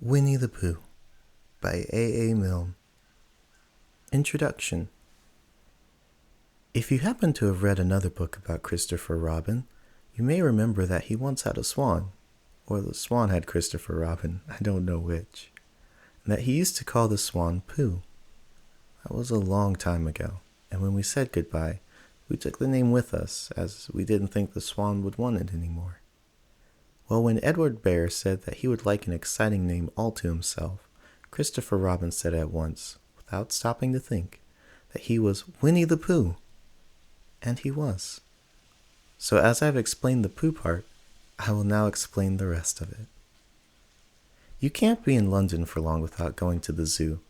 Winnie-the-Pooh by A. Milne. Introduction. If you happen to have read another book about Christopher Robin, you may remember that he once had a swan, or the swan had Christopher Robin, I don't know which, and that he used to call the swan Pooh. That was a long time ago, and when we said goodbye, we took the name with us, as we didn't think the swan would want it anymore. Well, when Edward Bear said that he would like an exciting name all to himself, Christopher Robin said at once, without stopping to think, that he was Winnie-the-Pooh. And he was. So as I've explained the Pooh part, I will now explain the rest of it. You can't be in London for long without going to the zoo.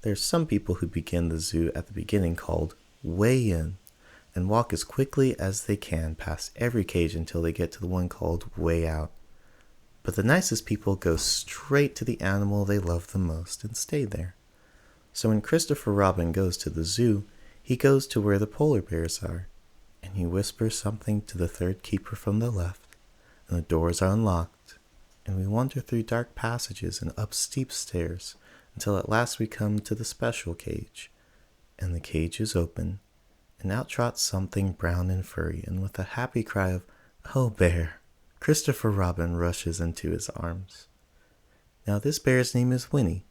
There's some people who begin the zoo at the beginning called way in, and walk as quickly as they can past every cage until they get to the one called way out. But the nicest people go straight to the animal they love the most and stay there. So when Christopher Robin goes to the zoo, he goes to where the polar bears are, and he whispers something to the third keeper from the left, and the doors are unlocked, and we wander through dark passages and up steep stairs until at last we come to the special cage, and the cage is open, and out trots something brown and furry, and with a happy cry of, "Oh, bear!" Christopher Robin rushes into his arms. Now this bear's name is Winnie,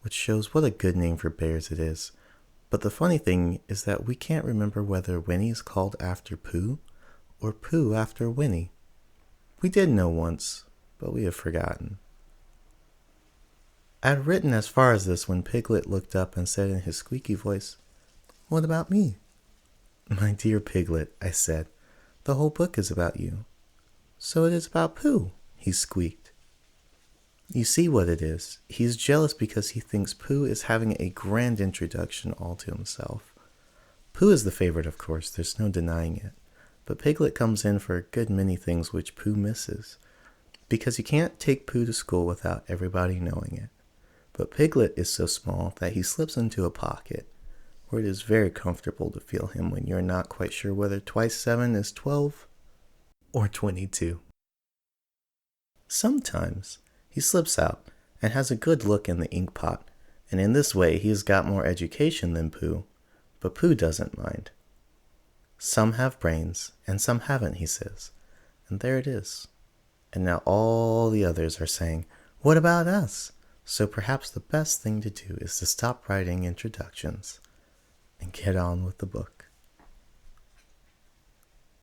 which shows what a good name for bears it is. But the funny thing is that we can't remember whether Winnie is called after Pooh or Pooh after Winnie. We did know once, but we have forgotten. I had written as far as this when Piglet looked up and said in his squeaky voice, "What about me?" "My dear Piglet," I said, "the whole book is about you." "So it is about Pooh," he squeaked. You see what it is. He's jealous because he thinks Pooh is having a grand introduction all to himself. Pooh is the favorite, of course, there's no denying it. But Piglet comes in for a good many things which Pooh misses, because you can't take Pooh to school without everybody knowing it. But Piglet is so small that he slips into a pocket, where it is very comfortable to feel him when you're not quite sure whether twice 7 is 12 or 22. Sometimes he slips out and has a good look in the ink pot, and in this way he has got more education than Pooh, but Pooh doesn't mind. Some have brains, and some haven't, he says, and there it is. And now all the others are saying, "What about us?" So perhaps the best thing to do is to stop writing introductions and get on with the book.